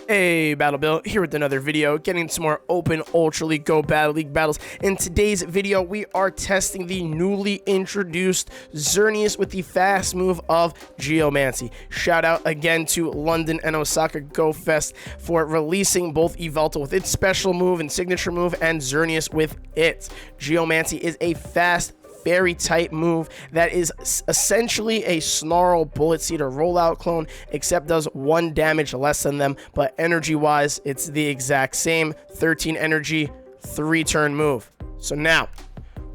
Hey, Battle Bill, here with another video, getting some more open Ultra League Go Battle League battles. In today's video, we are testing the newly introduced Xerneas with the fast move of Geomancy. Shout out again to London and Osaka Go Fest for releasing both Yveltal with its special move and signature move, and Xerneas with it. Geomancy is a fast, very tight move that is essentially a Snarl Bullet Seeder rollout clone, except does 1 damage less than them, but energy wise it's the exact same. 13 energy, 3 turn move. So now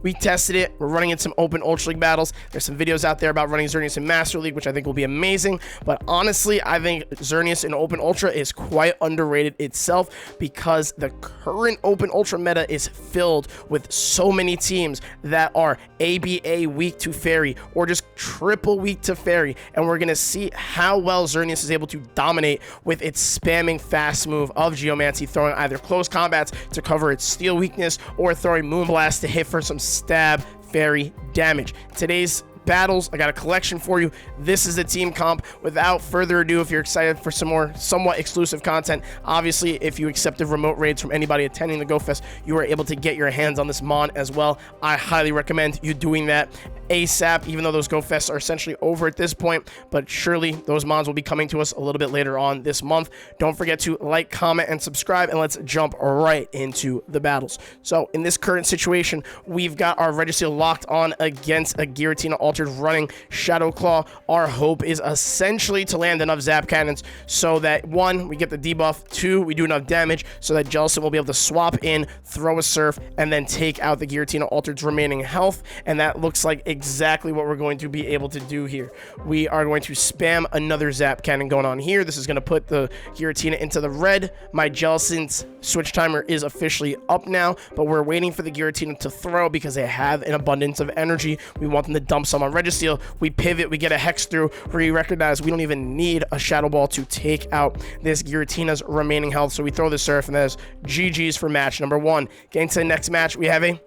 we tested it. We're running in some open Ultra League battles. There's some videos out there about running Xerneas in Master League, which I think will be amazing. But honestly, I think Xerneas in Open Ultra is quite underrated itself, because the current Open Ultra meta is filled with so many teams that are ABA weak to Fairy or just triple weak to Fairy. And we're going to see how well Xerneas is able to dominate with its spamming fast move of Geomancy, throwing either close combats to cover its steel weakness or throwing Moonblast to hit for some stab fairy damage. Today's battles, I got a collection for you. This is the team comp. Without further ado, if you're excited for some more somewhat exclusive content, obviously if you accepted remote raids from anybody attending the Go Fest, you are able to get your hands on this mon as well. I highly recommend you doing that ASAP, even though those Go Fests are essentially over at this point, but surely those mons will be coming to us a little bit later on this month. Don't forget to like, comment, and subscribe, and let's jump right into the battles. So in this current situation, we've got our Registeel locked on against a Giratina Altered running Shadow Claw. Our hope is essentially to land enough Zap Cannons so that 1, we get the debuff, 2, we do enough damage so that Jellicent will be able to swap in, throw a Surf, and then take out the Giratina Altered's remaining health, and that looks like exactly what we're going to be able to do here. We are going to spam another Zap Cannon going on here. This is going to put the Giratina into the red. My Jellicent's switch timer is officially up now, but we're waiting for the Giratina to throw because they have an abundance of energy. We want them to dump some on Registeel. We pivot, we get a Hex through. We recognize we don't even need a Shadow Ball to take out this Giratina's remaining health, so we throw the Surf, and there's GG's for match number 1. Getting to the next match, we have a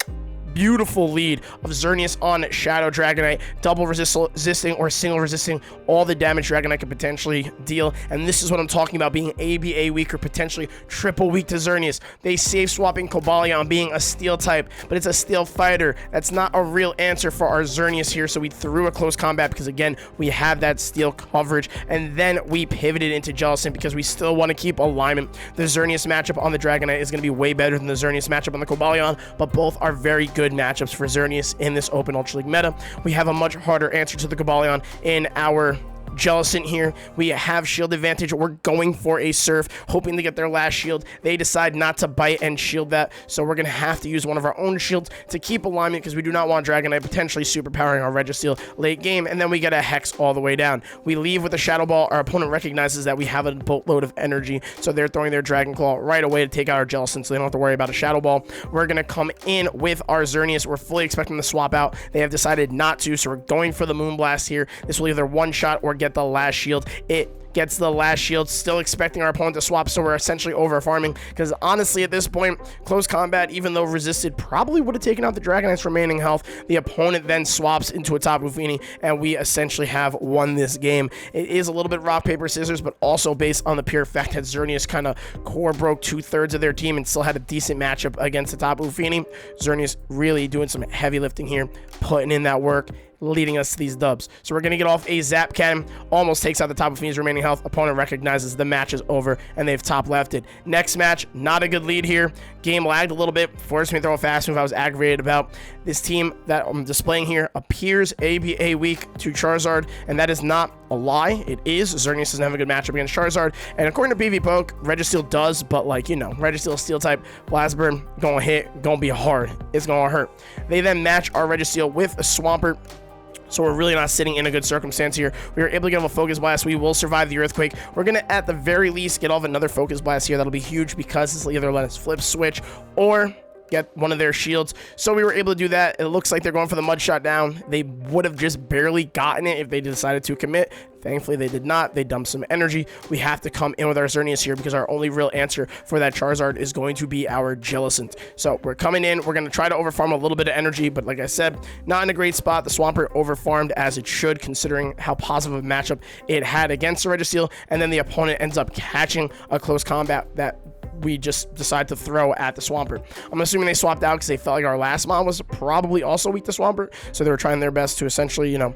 beautiful lead of Xerneas on Shadow Dragonite, double resisting or single resisting all the damage Dragonite could potentially deal. And this is what I'm talking about, being ABA weak or potentially triple weak to Xerneas. They save swapping Cobalion being a steel type, but it's a steel fighter. That's not a real answer for our Xerneas here, so we threw a close combat because again we have that steel coverage, and then we pivoted into Jellicent because we still want to keep alignment. The Xerneas matchup on the Dragonite is going to be way better than the Xerneas matchup on the Cobalion, but both are very good matchups for Xerneas in this Open Ultra League meta. We have a much harder answer to the Cobalion in our Jellicent here. We have shield advantage. We're going for a Surf, hoping to get their last shield. They decide not to bite and shield that, so we're going to have to use one of our own shields to keep alignment because we do not want Dragonite potentially superpowering our Registeel late game, and then we get a Hex all the way down. We leave with a Shadow Ball. Our opponent recognizes that we have a boatload of energy, so they're throwing their Dragon Claw right away to take out our Jellicent, so they don't have to worry about a Shadow Ball. We're going to come in with our Xerneas. We're fully expecting to swap out. They have decided not to, so we're going for the Moonblast here. This will either one-shot or get the last shield. It gets the last shield, still expecting our opponent to swap, so we're essentially over farming because honestly at this point, close combat, even though resisted, probably would have taken out the Dragonite's remaining health. The opponent then swaps into a Tapu Fini, and we essentially have won this game. It is a little bit rock, paper, scissors, but also based on the pure fact that Xerneas kind of core broke 2/3 of their team and still had a decent matchup against the Tapu Fini. Xerneas really doing some heavy lifting here, putting in that work, leading us to these dubs. So we're going to get off a Zap Cannon, almost takes out the Tapu Fini's remaining health. Opponent recognizes the match is over, and they've top lefted. Next match, not a good lead here. Game lagged a little bit, forced me to throw a fast move I was aggravated about. This team that I'm displaying here appears ABA weak to Charizard, and that is not a lie. It is. Xerneas doesn't have a good matchup against Charizard, and according to PvP, Registeel does, but like, you know, Registeel steel type, Blast Burn, gonna hit, gonna be hard. It's gonna hurt. They then match our Registeel with a Swampert, so we're really not sitting in a good circumstance here. We were able to get off a Focus Blast. We will survive the Earthquake. We're going to, at the very least, get off another Focus Blast here. That'll be huge because this will either let us flip switch or get one of their shields. So we were able to do that. It looks like they're going for the mud shot down. They would have just barely gotten it if they decided to commit. Thankfully, they did not. They dumped some energy. We have to come in with our Xerneas here because our only real answer for that Charizard is going to be our Jellicent. So we're coming in. We're going to try to overfarm a little bit of energy, but like I said, not in a great spot. The Swampert overfarmed as it should, considering how positive a matchup it had against the Registeel, and then the opponent ends up catching a close combat that we just decide to throw at the Swampert. I'm assuming they swapped out because they felt like our last Mon was probably also weak to Swampert, so they were trying their best to essentially, you know,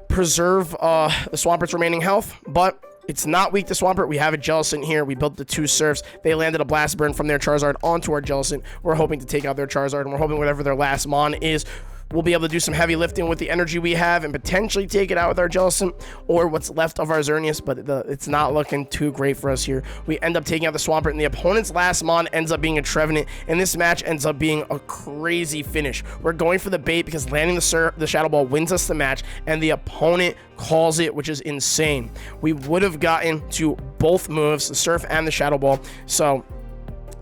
preserve the Swampert's remaining health, but it's not weak to Swampert. We have a Jellicent here. We built the 2 Surfs. They landed a Blast Burn from their Charizard onto our Jellicent. We're hoping to take out their Charizard, and we're hoping whatever their last Mon is, we'll be able to do some heavy lifting with the energy we have and potentially take it out with our Jellicent or what's left of our Xerneas, but it's not looking too great for us here. We end up taking out the Swampert, and the opponent's last Mon ends up being a Trevenant, and this match ends up being a crazy finish. We're going for the bait because landing the Shadow Ball wins us the match, and the opponent calls it, which is insane. We would have gotten to both moves, the Surf and the Shadow Ball, so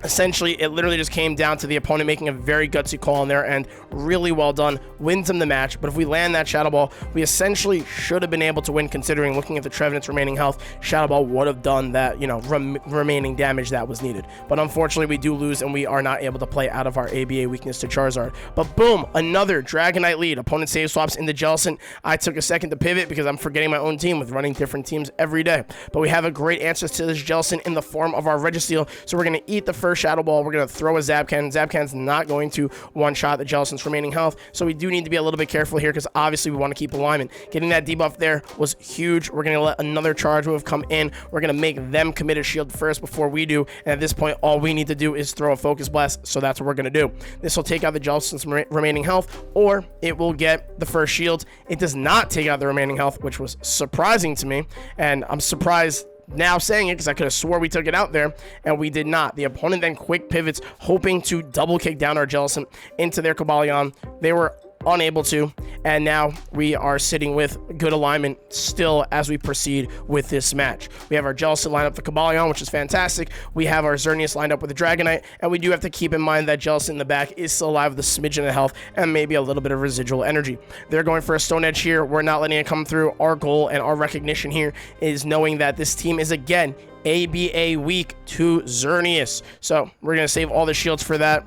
essentially, it literally just came down to the opponent making a very gutsy call on their end. Really well done. Wins them the match. But if we land that Shadow Ball, we essentially should have been able to win, considering looking at the Trevenant's remaining health, Shadow Ball would have done that, you know, remaining damage that was needed. But unfortunately, we do lose, and we are not able to play out of our ABA weakness to Charizard. But boom, another Dragonite lead. Opponent save swaps into Jellicent. I took a second to pivot because I'm forgetting my own team with running different teams every day. But we have a great answer to this Jellicent in the form of our Registeel. So we're going to eat the first Shadow Ball. We're going to throw a Zapcan. Zapcan's not going to one-shot the Jellicent's remaining health, so we do need to be a little bit careful here because obviously we want to keep alignment. Getting that debuff there was huge. We're going to let another charge move come in. We're going to make them commit a shield first before we do, and at this point, all we need to do is throw a Focus Blast, so that's what we're going to do. This will take out the Jellicent's remaining health, or it will get the first shield. It does not take out the remaining health, which was surprising to me, and I'm surprised now saying it because I could have swore we took it out there, and we did not. The opponent then quick pivots, hoping to double kick down our Jellicent into their Cobalion. They were unable to, and now we are sitting with good alignment still as we proceed with this match. We have our Jellicent lined up for Cobalion, which is fantastic. We have our Xerneas lined up with the Dragonite, and we do have to keep in mind that Jellicent in the back is still alive with a smidgen of health and maybe a little bit of residual energy. They're going for a Stone Edge here. We're not letting it come through. Our goal and our recognition here is knowing that this team is again ABA weak to Xerneas. So we're going to save all the shields for that.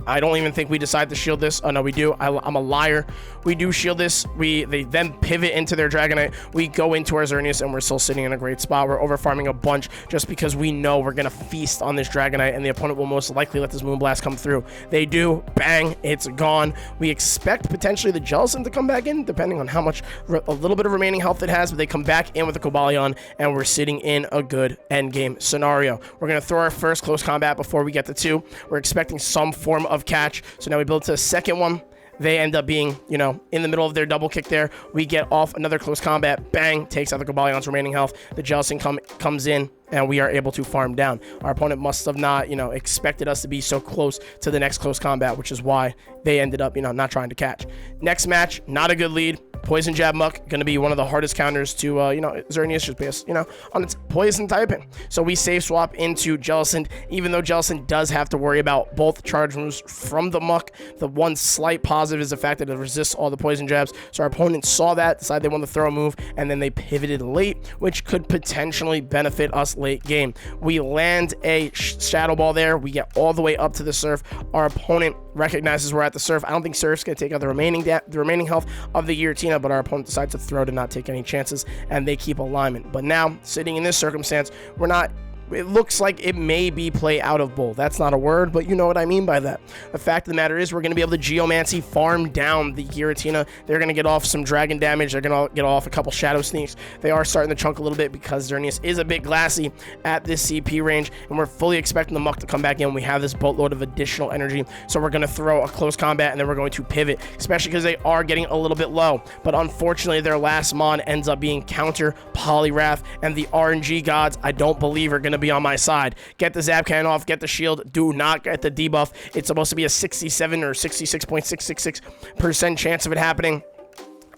I don't even think we decide to shield this. Oh, no, we do. I'm a liar. We do shield this. They then pivot into their Dragonite. We go into our Xerneas, and we're still sitting in a great spot. We're overfarming a bunch just because we know we're going to feast on this Dragonite, and the opponent will most likely let this Moonblast come through. They do. Bang. It's gone. We expect potentially the Jellicent to come back in, depending on how much, a little bit of remaining health it has, but they come back in with the Cobalion, and we're sitting in a good endgame scenario. We're going to throw our first close combat before we get to 2. We're expecting some form of catch, so now we build to a second one. They end up being, you know, in the middle of their double kick there. We get off another close combat. Bang, takes out the Cobalion's remaining health. The Jellicent comes in, and we are able to farm down. Our opponent must have not, you know, expected us to be so close to the next close combat, which is why they ended up, you know, not trying to catch. Next match, not a good lead. Poison Jab Muck, going to be one of the hardest counters to, you know, Xerneas just based, you know, on its poison typing. So we save swap into Jellicent, even though Jellicent does have to worry about both charge moves from the Muck. The one slight positive is the fact that it resists all the poison jabs. So our opponent saw that, decided they wanted to throw a move, and then they pivoted late, which could potentially benefit us late game. We land a Shadow Ball there. We get all the way up to the Surf. Our opponent recognizes we're at the Surf. I don't think Surf's going to take out the remaining health of the Giratina, but our opponent decides to throw to not take any chances, and they keep alignment. But now, sitting in this circumstance, we're not it looks like it may be play out of bull. That's not a word, but you know what I mean by that. The fact of the matter is we're going to be able to Geomancy farm down the Giratina. They're going to get off some dragon damage. They're going to get off a couple Shadow Sneaks. They are starting to chunk a little bit because Xerneas is a bit glassy at this CP range, and we're fully expecting the Muck to come back in. We have this boatload of additional energy, so we're going to throw a close combat, and then we're going to pivot, especially because they are getting a little bit low. But unfortunately, their last Mon ends up being counter Poliwrath, and the RNG gods, I don't believe, are going to be on my side. Get the Zap Cannon off, get the shield, do not get the debuff. It's supposed to be a 67 or 66.666% chance of it happening.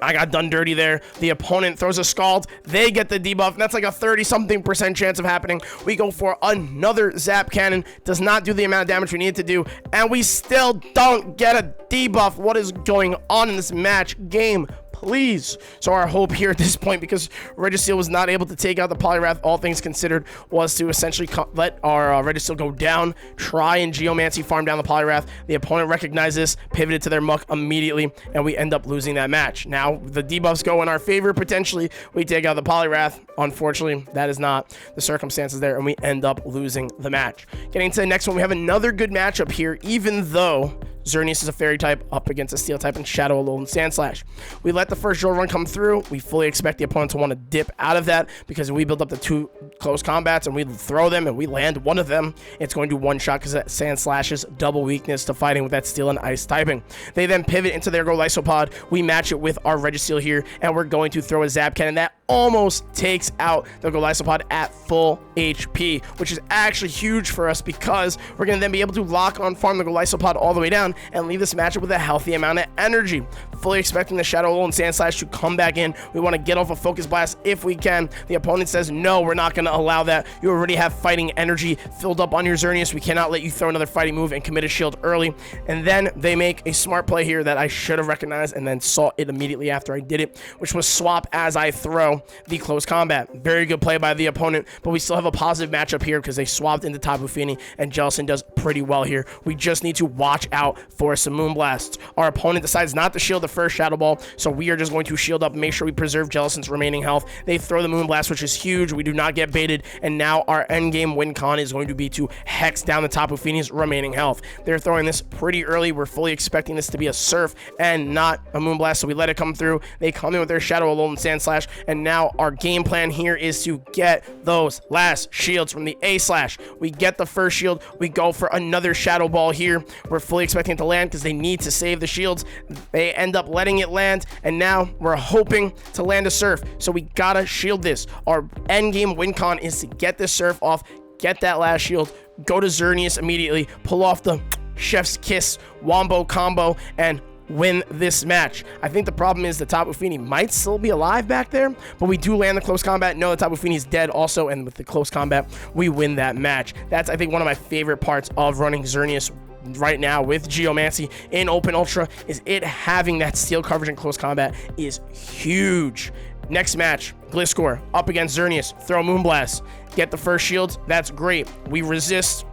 I got done dirty there. The opponent throws a Scald. They get the debuff. And that's like a 30-something% chance of happening. We go for another Zap Cannon. Does not do the amount of damage we need to do. And we still don't get a debuff. What is going on in this match? Game, please. So our hope here at this point, because Registeel was not able to take out the Poliwrath, all things considered, was to essentially let our Registeel go down, try and Geomancy farm down the Poliwrath. The opponent recognized this, pivoted to their Muck immediately, and we end up losing that match. Now, the debuffs go in our favor, potentially. We take out the Poliwrath. Unfortunately, that is not the circumstances there, and we end up losing the match. Getting to the next one, we have another good matchup here, even though Xerneas is a Fairy type up against a Steel type and Shadow Alolan Sandslash. We let the first drill run come through. We fully expect the opponent to want to dip out of that, because we build up the 2 close combats and we throw them and we land one of them, it's going to one-shot because that Sandslash's double weakness to fighting with that Steel and Ice typing. They then pivot into their Golisopod. We match it with our Registeel here, and we're going to throw a Zap Cannon that almost takes out the Golisopod at full HP, which is actually huge for us, because we're going to then be able to lock on farm the Golisopod all the way down and leave this matchup with a healthy amount of energy. Fully expecting the Shadow Alolan Sandslash to come back in. We want to get off a Focus Blast if we can. The opponent says, no, we're not going to allow that. You already have fighting energy filled up on your Xerneas. We cannot let you throw another fighting move and commit a shield early. And then they make a smart play here that I should have recognized and then saw it immediately after I did it, which was swap as I throw the close combat. Very good play by the opponent, but we still have a positive matchup here because they swapped into Tapu Fini, and Jellicent does pretty well here. We just need to watch out for some Moonblasts. Our opponent decides not to shield the first Shadow Ball, so we are just going to shield up and make sure we preserve Jellicent's remaining health. They throw the Moonblast, which is huge. We do not get baited, and now our endgame win con is going to be to hex down the Tapu Fini's remaining health. They're throwing this pretty early. We're fully expecting this to be a Surf and not a Moonblast, so we let it come through. They come in with their Shadow Alolan Sandslash, and now our game plan here is to get those last shields from the A-Slash. We get the first shield. We go for another Shadow Ball here. We're fully expecting it to land because they need to save the shields. They end up letting it land, and now we're hoping to land a Surf. So we gotta shield this. Our endgame win con is to get this Surf off, get that last shield, go to Xerneas immediately, pull off the Chef's Kiss Wombo combo, and win this match. I think the problem is the Tapu Fini might still be alive back there, but we do land the close combat. No, the Tapu Fini is dead also, and with the close combat, we win that match. That's, I think, one of my favorite parts of running Xerneas right now with Geomancy in Open Ultra, is it having that steel coverage and close combat is huge. Next match, Gliscor up against Xerneas. Throw Moonblast. Get the first shields. That's great. We resist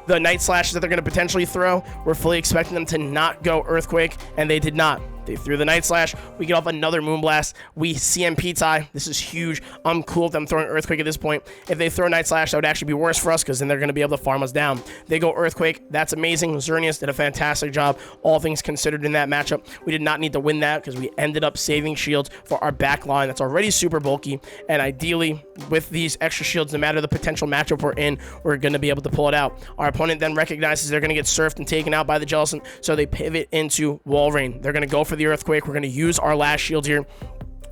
the Night Slashes that they're going to potentially throw. We're fully expecting them to not go Earthquake, and they did not. They threw the Night Slash. We get off another Moonblast. We CMP tie. This is huge. I'm cool with them throwing Earthquake at this point. If they throw Night Slash, that would actually be worse for us, because then they're going to be able to farm us down. They go Earthquake. That's amazing. Xerneas did a fantastic job, all things considered, in that matchup. We did not need to win that because we ended up saving shields for our back line that's already super bulky. And ideally, with these extra shields, no matter the potential matchup we're in, we're going to be able to pull it out. Our opponent then recognizes they're going to get surfed and taken out by the Jellicent, so they pivot into Wall Rain. They're going to go for the Earthquake. We're going to use our last shield here.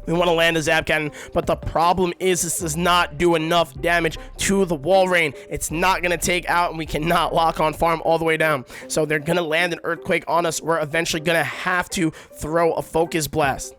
We want to land a Zap Cannon, but the problem is this does not do enough damage to the Wall Rain. It's not going to take out, and we cannot lock on farm all the way down. So they're going to land an Earthquake on us. We're eventually going to have to throw a Focus Blast.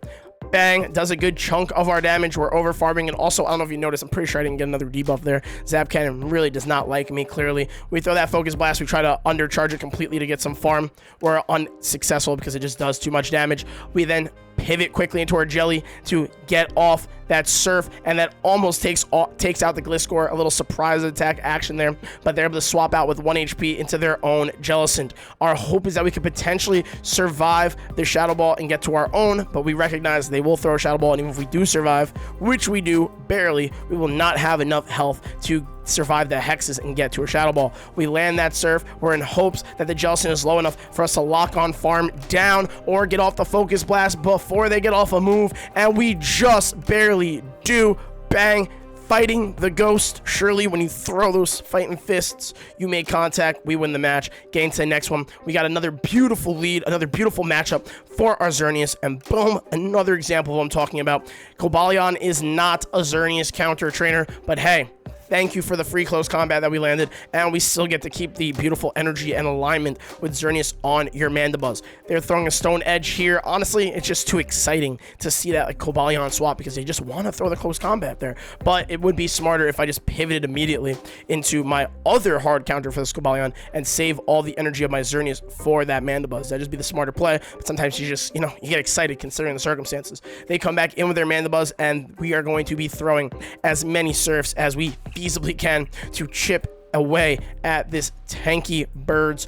Bang, does a good chunk of our damage. We're over farming, and also, I don't know if you noticed, I'm pretty sure I didn't get another debuff there. Zap Cannon really does not like me, clearly. We throw that Focus Blast. We try to undercharge it completely to get some farm. We're unsuccessful because it just does too much damage. We then pivot quickly into our Jelly to get off that Surf, and that almost takes out the Gliscor. A little surprise attack action there, but they're able to swap out with 1 HP into their own Jellicent. Our hope is that we could potentially survive the Shadow Ball and get to our own, but we recognize they will throw a Shadow Ball, and even if we do survive, which we do barely, we will not have enough health to survive the hexes and get to a Shadow Ball. We land that Surf. We're in hopes that the Jellicent is low enough for us to lock on farm down or get off the Focus Blast before they get off a move, and we just barely do. Bang, fighting the Ghost. Surely when you throw those fighting fists, you make contact. We win the match. Getting to the next one, we got another beautiful lead, another beautiful matchup for our Xerneas, and boom, another example of what I'm talking about. Cobalion is not a Xerneas counter trainer, but hey, Thank you for the free close combat that we landed, and we still get to keep the beautiful energy and alignment with Xerneas on your Mandibuzz. They're throwing a Stone Edge here. Honestly, it's just too exciting to see that like Cobalion swap because they just want to throw the close combat there. But it would be smarter if I just pivoted immediately into my other hard counter for this Cobalion and save all the energy of my Xerneas for that Mandibuzz. That'd just be the smarter play. But sometimes you just, you get excited considering the circumstances. They come back in with their Mandibuzz, and we are going to be throwing as many Surfs as we feasibly can to chip away at this tanky bird's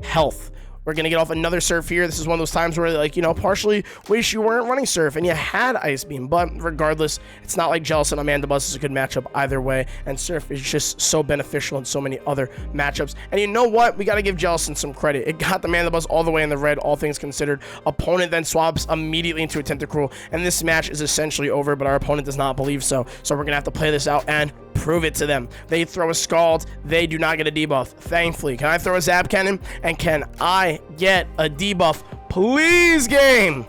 health. We're going to get off another Surf here. This is one of those times where, like, partially wish you weren't running Surf and you had Ice Beam. But regardless, it's not like Jellicent on Mandibuzz is a good matchup either way. And Surf is just so beneficial in so many other matchups. And you know what? We got to give Jellicent some credit. It got the Mandibuzz all the way in the red, all things considered. Opponent then swaps immediately into a Tentacruel. And this match is essentially over, but our opponent does not believe so. So we're going to have to play this out and prove it to them. They throw a Scald. They do not get a debuff. Thankfully. Can I throw a Zap Cannon? And can I get a debuff? Please, game.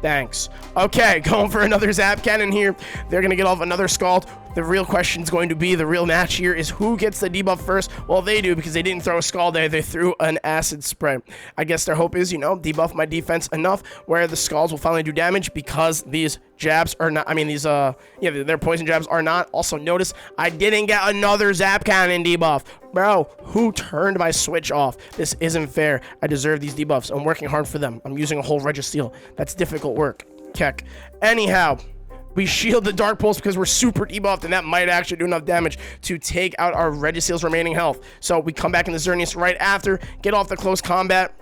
Thanks. Okay, going for another Zap Cannon here. They're going to get off another Scald. The real question is going to be, the real match here is who gets the debuff first. Well, they do, because they didn't throw a Scald there. They threw an Acid Spray. I guess their hope is, debuff my defense enough where the Scalds will finally do damage, because these jabs are not, their poison jabs are not. Also, notice I didn't get another Zap Cannon debuff. Bro, who turned my switch off? This isn't fair. I deserve these debuffs. I'm working hard for them. I'm using a whole Registeel. That's difficult work. Keck. Anyhow, we shield the Dark Pulse because we're super debuffed, and that might actually do enough damage to take out our Registeel's remaining health. So we come back in the Xerneas right after, get off the close combat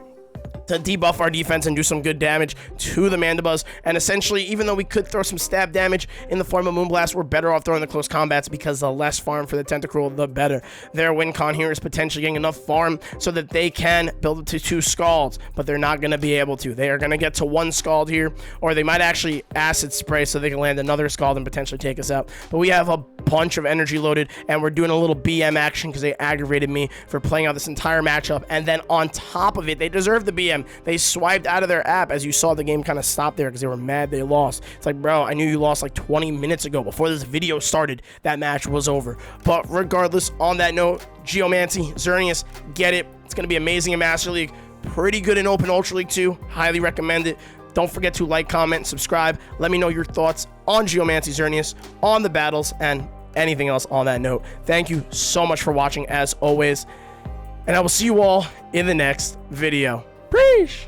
to debuff our defense and do some good damage to the Mandibuzz. And essentially, even though we could throw some stab damage in the form of Moonblast, we're better off throwing the close combats, because the less farm for the Tentacruel, the better. Their win con here is potentially getting enough farm so that they can build it to 2 Scalds, but they're not going to be able to. They are going to get to 1 Scald here, or they might actually Acid Spray so they can land another Scald and potentially take us out. But we have a bunch of energy loaded, and we're doing a little BM action because they aggravated me for playing out this entire matchup. And then on top of it, they deserve the BM. They swiped out of their app. As you saw, the game kind of stopped there because they were mad they lost. It's like, bro, I knew you lost like 20 minutes ago. Before this video started, that match was over. But regardless, on that note, Geomancy, Xerneas, get it. It's going to be amazing in Master League. Pretty good in Open Ultra League too. Highly recommend it. Don't forget to like, comment, subscribe. Let me know your thoughts on Geomancy Xerneas, on the battles, and anything else on that note. Thank you so much for watching, as always. And I will see you all in the next video. Preach!